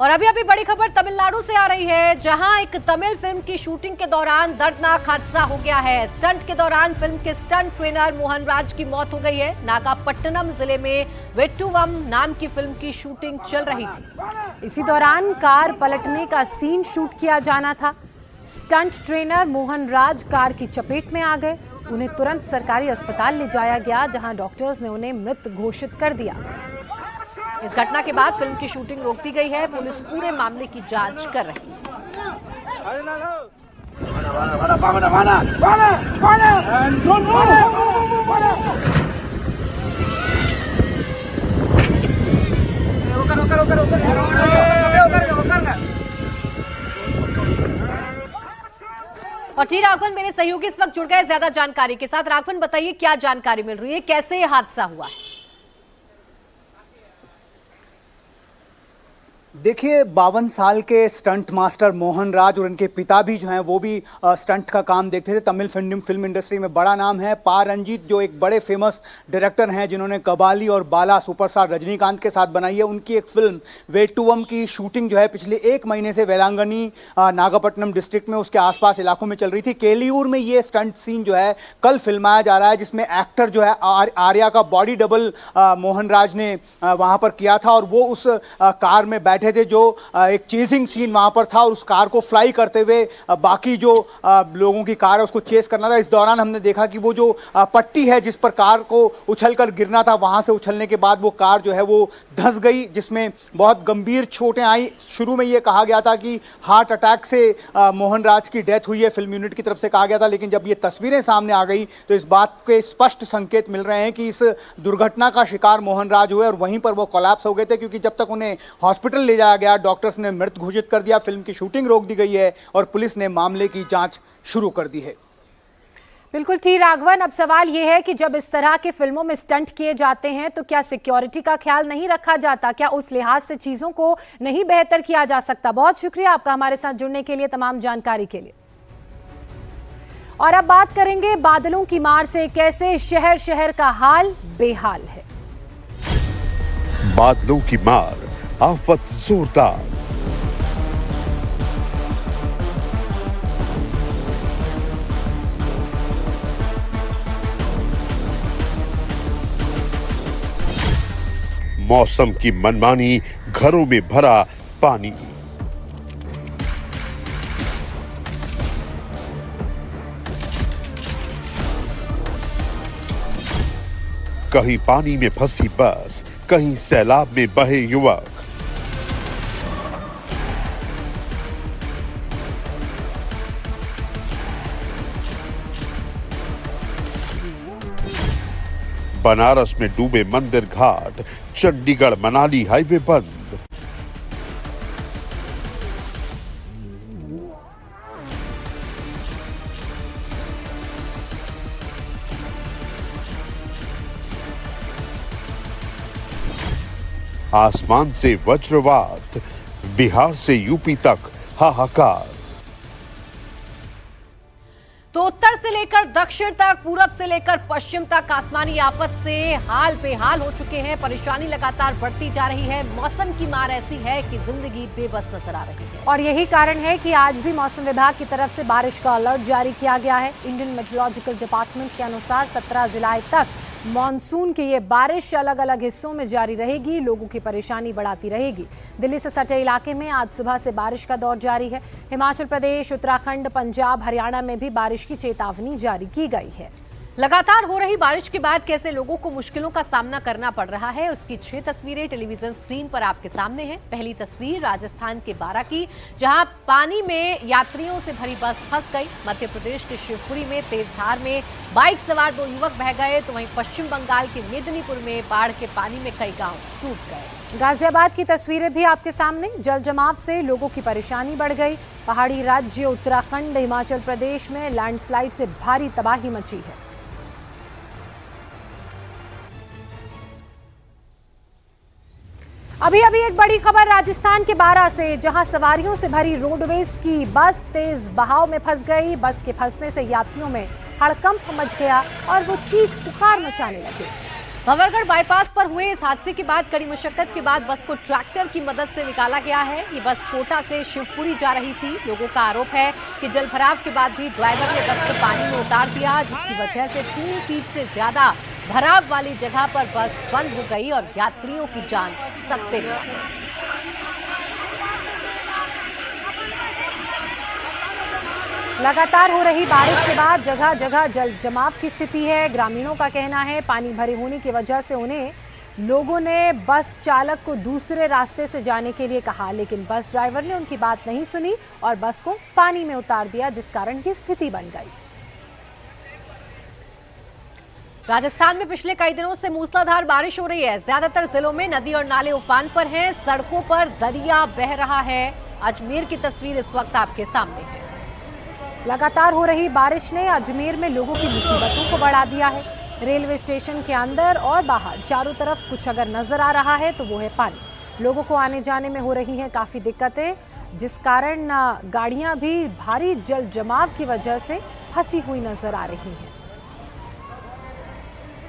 और अभी अभी बड़ी खबर तमिलनाडु से आ रही है, जहां एक तमिल फिल्म की शूटिंग के दौरान दर्दनाक हादसा हो गया है। स्टंट के दौरान फिल्म के स्टंट ट्रेनर मोहन राज की मौत हो गई है। नागापट्टनम जिले में वेट्टुवम नाम की फिल्म की शूटिंग चल रही थी। इसी दौरान कार पलटने का सीन शूट किया जाना था। स्टंट ट्रेनर मोहन राज कार की चपेट में आ गए। उन्हें तुरंत सरकारी अस्पताल ले जाया गया, जहां डॉक्टर्स ने उन्हें मृत घोषित कर दिया। इस घटना के बाद फिल्म की शूटिंग रोक दी गई है। पुलिस पूरे मामले की जांच कर रही है। और टी राघवन मेरे सहयोगी इस वक्त जुड़ गए ज्यादा जानकारी के साथ। राघवन, बताइए क्या जानकारी मिल रही है, कैसे ये हादसा हुआ है? देखिए, 52 साल के स्टंट मास्टर मोहन राज और उनके पिता भी जो हैं वो भी स्टंट का काम देखते थे। तमिल फिल्म इंडस्ट्री में बड़ा नाम है। पा रंजीत जो एक बड़े फेमस डायरेक्टर हैं, जिन्होंने कबाली और बाला सुपरस्टार रजनीकांत के साथ बनाई है, उनकी एक फिल्म वेट्टुवम की शूटिंग जो है पिछले 1 महीने से वेलांगनी नागपट्टनम डिस्ट्रिक्ट में उसके आसपास इलाकों में चल रही थी। केलियूर में ये स्टंट सीन जो है कल फिल्माया जा रहा है, जिसमें एक्टर जो है आर्या का बॉडी डबल मोहन राज ने वहाँ पर किया था, और वो उस कार में बैठे थे। जो एक चेजिंग सीन वहां पर था और उस कार को फ्लाई करते हुए बाकी जो लोगों की कार है उसको चेस करना था। इस दौरान हमने देखा कि वो जो पट्टी है जिस पर कार को उछलकर गिरना था, वहां से उछलने के बाद वो कार जो है वो धंस गई, जिसमें बहुत गंभीर चोटें आई। शुरू में ये कहा गया था कि हार्ट अटैक से मोहन राज की डेथ हुई है, फिल्म यूनिट की तरफ से कहा गया था, लेकिन जब ये तस्वीरें सामने आ गई तो इस बात के स्पष्ट संकेत मिल रहे हैं कि इस दुर्घटना का शिकार मोहन राज हुए और वहीं पर वो कोलैप्स हो गए थे, क्योंकि जब तक उन्हें हॉस्पिटल ले जाया गया, डॉक्टर्स ने मृत घोषित कर दिया। फिल्म की शूटिंग रोक दी गई है और पुलिस ने मामले की जांच शुरू कर दी है। बिल्कुल टी राघवन, अब सवाल यह है कि जब इस तरह के फिल्मों में स्टंट किए जाते हैं तो क्या सिक्योरिटी का ख्याल नहीं रखा जाता? क्या उस लिहाज से चीजों को नहीं बेहतर किया जा सकता? बहुत शुक्रिया आपका हमारे साथ जुड़ने के लिए, तमाम जानकारी के लिए। और अब बात करेंगे बादलों की मार से कैसे शहर शहर का हाल बेहाल है। बादलों की मार, आफत जोरदार। मौसम की मनमानी, घरों में भरा पानी। कहीं पानी में फंसी बस, कहीं सैलाब में बहे युवक। बनारस में डूबे मंदिर घाट, चंडीगढ़ मनाली हाईवे बंद। आसमान से वज्रवात, बिहार से यूपी तक हाहाकार। तो उत्तर से लेकर दक्षिण तक, पूरब से लेकर पश्चिम तक आसमानी आफत से हाल बेहाल हो चुके हैं। परेशानी लगातार बढ़ती जा रही है। मौसम की मार ऐसी है कि जिंदगी बेबस नजर आ रही है, और यही कारण है कि आज भी मौसम विभाग की तरफ से बारिश का अलर्ट जारी किया गया है। इंडियन मेट्रोलॉजिकल डिपार्टमेंट के अनुसार 17 जुलाई तक मॉनसून की ये बारिश अलग अलग हिस्सों में जारी रहेगी, लोगों की परेशानी बढ़ाती रहेगी। दिल्ली से सटे इलाके में आज सुबह से बारिश का दौर जारी है। हिमाचल प्रदेश, उत्तराखंड, पंजाब, हरियाणा में भी बारिश की चेतावनी जारी की गई है। लगातार हो रही बारिश के बाद कैसे लोगों को मुश्किलों का सामना करना पड़ रहा है, उसकी 6 तस्वीरें टेलीविजन स्क्रीन पर आपके सामने हैं। पहली तस्वीर राजस्थान के बारा की, जहां पानी में यात्रियों से भरी बस फंस गई। मध्य प्रदेश के शिवपुरी में तेज धार में बाइक सवार 2 युवक बह गए, तो वहीं पश्चिम बंगाल के मेदिनीपुर में बाढ़ के पानी में कई गांव डूब गए। गाजियाबाद की तस्वीरें भी आपके सामने, जल जमाव से लोगों की परेशानी बढ़ गई। पहाड़ी राज्य उत्तराखंड, हिमाचल प्रदेश में लैंडस्लाइड से भारी तबाही मची है। अभी अभी एक बड़ी खबर राजस्थान के बारा से, जहां सवारियों से भरी रोडवेज की बस तेज बहाव में फंस गई। बस के फंसने से यात्रियों में हड़कंप मच गया और वो चीख पुकार मचाने लगे। भंवरगढ़ बाईपास पर हुए इस हादसे के बाद कड़ी मशक्कत के बाद बस को ट्रैक्टर की मदद से निकाला गया है। ये बस कोटा से शिवपुरी जा रही थी। लोगों का आरोप है कि जलभराव के बाद भी ड्राइवर ने बस को पानी में उतार दिया, जिसकी वजह से 3 फीट से ज्यादा भराव वाली जगह पर बस बंद हो गई और यात्रियों की जान सकते में आ गई। लगातार हो रही बारिश के बाद जगह जगह जल जमाव की स्थिति है। ग्रामीणों का कहना है पानी भरे होने की वजह से उन्हें लोगों ने बस चालक को दूसरे रास्ते से जाने के लिए कहा, लेकिन बस ड्राइवर ने उनकी बात नहीं सुनी और बस को पानी में उतार दिया, जिस कारण ये स्थिति बन गई। राजस्थान में पिछले कई दिनों से मूसलाधार बारिश हो रही है। ज्यादातर जिलों में नदी और नाले उफान पर हैं, सड़कों पर दरिया बह रहा है। अजमेर की तस्वीर इस वक्त आपके सामने है। लगातार हो रही बारिश ने अजमेर में लोगों की मुसीबतों को बढ़ा दिया है। रेलवे स्टेशन के अंदर और बाहर चारों तरफ कुछ अगर नजर आ रहा है तो वो है पानी। लोगों को आने जाने में हो रही हैं काफी दिक्कतें, जिस कारण गाड़ियां भी भारी जल जमाव की वजह से फंसी हुई नजर आ रही हैं।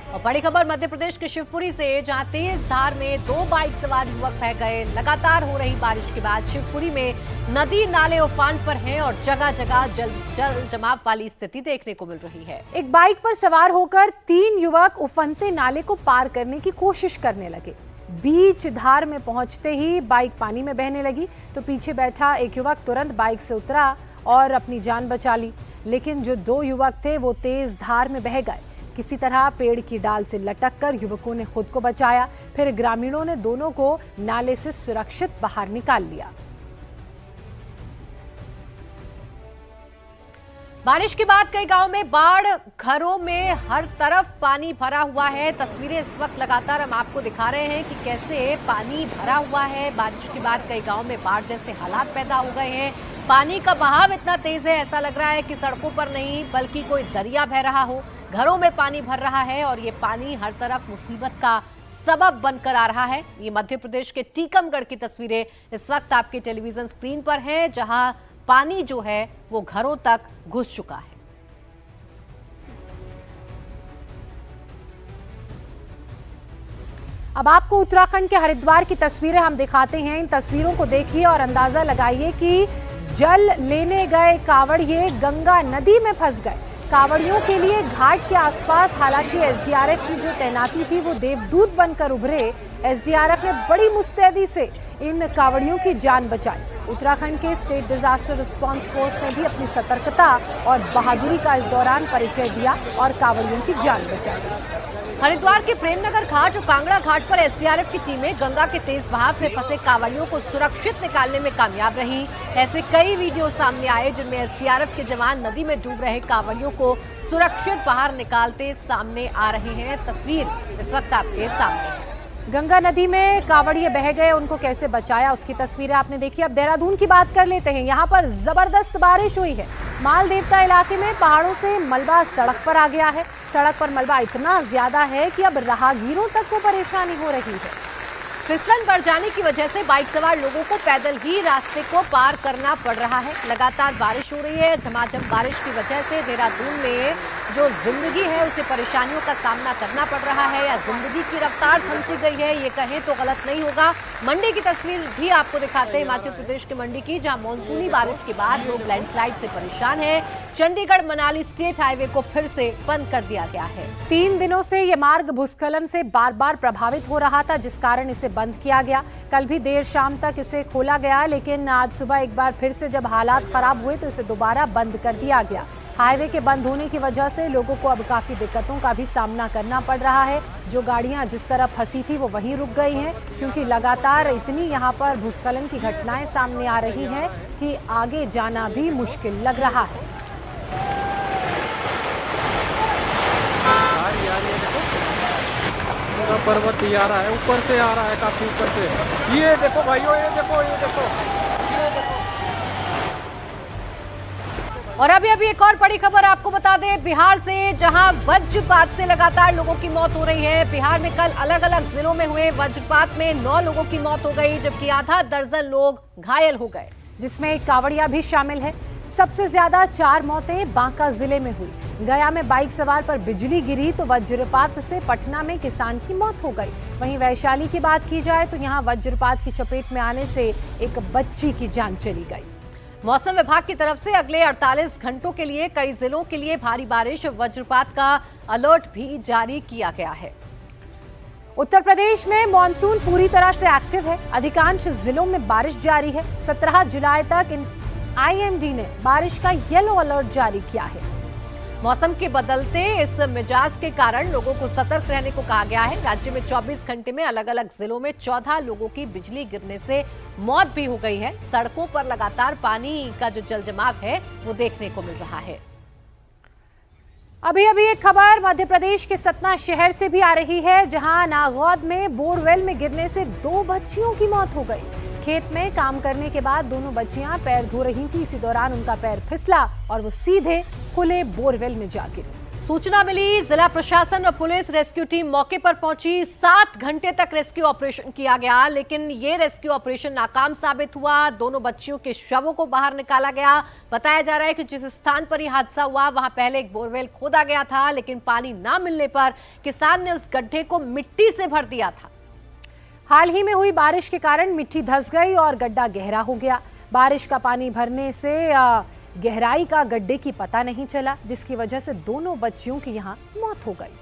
और बड़ी खबर मध्य प्रदेश के शिवपुरी से, जहां तेज धार में 2 बाइक सवार युवक बह गए। लगातार हो रही बारिश के बाद शिवपुरी में नदी नाले उफान पर हैं और जगह जगह जल जमाव वाली स्थिति देखने को मिल रही है। एक बाइक पर सवार होकर 3 युवक उफनते नाले को पार करने की कोशिश करने लगे। बीच धार में पहुंचते ही बाइक पानी में बहने लगी तो पीछे बैठा एक युवक तुरंत बाइक से उतरा और अपनी जान बचा ली, लेकिन जो 2 युवक थे वो तेज धार में बह गए। किसी तरह पेड़ की डाल से लटककर युवकों ने खुद को बचाया, फिर ग्रामीणों ने दोनों को नाले से सुरक्षित बाहर निकाल लिया। बारिश के बाद कई गांवों में बाढ़, घरों में हर तरफ पानी भरा हुआ है। तस्वीरें इस वक्त लगातार हम आपको दिखा रहे हैं कि कैसे पानी भरा हुआ है। बारिश के बाद कई गांवों में बाढ़ जैसे हालात पैदा हो गए हैं। पानी का बहाव इतना तेज है, ऐसा लग रहा है कि सड़कों पर नहीं बल्कि कोई दरिया बह रहा हो। घरों में पानी भर रहा है और ये पानी हर तरफ मुसीबत का सबब बनकर आ रहा है। ये मध्य प्रदेश के टीकमगढ़ की तस्वीरें इस वक्त आपके टेलीविजन स्क्रीन पर हैं, जहां पानी जो है वो घरों तक घुस चुका है। अब आपको उत्तराखंड के हरिद्वार की तस्वीरें हम दिखाते हैं। इन तस्वीरों को देखिए और अंदाजा लगाइए कि जल लेने गए कांवड़िए गंगा नदी में फंस गए। कांवड़ियों के लिए घाट के आसपास हालांकि एसडीआरएफ की जो तैनाती थी वो देवदूत बनकर उभरे। एसडीआरएफ ने बड़ी मुस्तैदी से इन कांवड़ियों की जान बचाई। उत्तराखंड के स्टेट डिजास्टर रिस्पांस फोर्स ने भी अपनी सतर्कता और बहादुरी का इस दौरान परिचय दिया और कांवड़ियों की जान बचाई। हरिद्वार के प्रेमनगर घाट और कांगड़ा घाट पर एसडीआरएफ की टीमें गंगा के तेज बहाव में फंसे कांवड़ियों को सुरक्षित निकालने में कामयाब रही। ऐसे कई वीडियो सामने आए जिनमें एसडीआरएफ के जवान नदी में डूब रहे कांवड़ियों को सुरक्षित बाहर निकालते सामने आ रहे हैं। तस्वीर इस वक्त आपके सामने है। गंगा नदी में कांवड़िए बह गए, उनको कैसे बचाया उसकी तस्वीरें आपने देखी। अब देहरादून की बात कर लेते हैं। यहाँ पर जबरदस्त बारिश हुई है। माल देवता इलाके में पहाड़ों से मलबा सड़क पर आ गया है। सड़क पर मलबा इतना ज्यादा है कि अब राहगीरों तक को परेशानी हो रही है। फिसलन बढ़ जाने की वजह से बाइक सवार लोगों को पैदल ही रास्ते को पार करना पड़ रहा है। लगातार बारिश हो रही है। झमाझम बारिश की वजह से देहरादून में जो जिंदगी है उसे परेशानियों का सामना करना पड़ रहा है, या जिंदगी की रफ्तार थमसी गई है, ये कहें तो गलत नहीं होगा। मंडी की तस्वीर भी आपको दिखाते हैं, हिमाचल प्रदेश के मंडी की, जहां मानसूनी बारिश के बाद लोग लैंडस्लाइड से परेशान हैं। चंडीगढ़ मनाली स्टेट हाईवे को फिर से बंद कर दिया गया है। 3 दिनों से ये मार्ग भूस्खलन से बार बार प्रभावित हो रहा था, जिस कारण इसे बंद किया गया। कल भी देर शाम तक इसे खोला गया, लेकिन आज सुबह एक बार फिर से जब हालात खराब हुए तो इसे दोबारा बंद कर दिया गया। हाईवे के बंद होने की वजह से लोगों को अब काफी दिक्कतों का भी सामना करना पड़ रहा है। जो गाड़ियां जिस तरफ फंसी थी वो वहीं रुक गई हैं, क्योंकि लगातार इतनी यहां पर भूस्खलन की घटनाएं सामने आ रही हैं कि आगे जाना भी मुश्किल लग रहा है। पर्वत ही आ रहा है, ऊपर से आ रहा है, काफी ऊपर से। ये देखो भाइयों, ये देखो, ये देखो, ये देखो। और अभी एक और बड़ी खबर आपको बता दें, बिहार से, जहां वज्रपात से लगातार लोगों की मौत हो रही है। बिहार में कल अलग अलग जिलों में हुए वज्रपात में 9 लोगों की मौत हो गई, जबकि आधा दर्जन लोग घायल हो गए, जिसमें एक कांवड़िया भी शामिल है। सबसे ज्यादा 4 मौतें बांका जिले में हुई। गया में बाइक सवार पर बिजली गिरी तो वज्रपात से पटना में किसान की मौत हो गई। वहीं वैशाली की बात की जाए तो यहां वज्रपात की चपेट में आने से एक बच्ची की जान चली गई। मौसम विभाग की तरफ से अगले 48 घंटों के लिए कई जिलों के लिए भारी बारिश वज्रपात का अलर्ट भी जारी किया गया है। उत्तर प्रदेश में मॉनसून पूरी तरह से एक्टिव है। अधिकांश जिलों में बारिश जारी है। 17 जुलाई तक आईएमडी ने बारिश का येलो अलर्ट जारी किया है। मौसम के बदलते इस मिजाज के कारण लोगों को सतर्क रहने को कहा गया है। राज्य में 24 घंटे में अलग अलग जिलों में 14 लोगों की बिजली गिरने से मौत भी हो गई है। सड़कों पर लगातार पानी का जो जलजमाव है वो देखने को मिल रहा है। अभी एक खबर मध्य प्रदेश के सतना शहर से भी आ रही है, जहां नागौद में बोरवेल में गिरने से 2 बच्चियों की मौत हो गई। खेत में काम करने के बाद दोनों बच्चियां पैर धो रही थी। इसी दौरान उनका पैर फिसला और वो सीधे खुले बोरवेल में जा गिरी। सूचना मिली, जिला प्रशासन और पुलिस रेस्क्यू टीम मौके पर पहुंची। 7 घंटे तक रेस्क्यू ऑपरेशन किया गया, लेकिन ये रेस्क्यू ऑपरेशन नाकाम साबित हुआ। दोनों बच्चियों के शवों को बाहर निकाला गया। बताया जा रहा है कि जिस स्थान पर यह हादसा हुआ वहां पहले एक बोरवेल खोदा गया था, लेकिन पानी न मिलने पर किसान ने उस गड्ढे को मिट्टी से भर दिया था। हाल ही में हुई बारिश के कारण मिट्टी धंस गई और गड्ढा गहरा हो गया। बारिश का पानी भरने से गहराई का गड्ढे की पता नहीं चला, जिसकी वजह से दोनों बच्चियों की यहां मौत हो गई।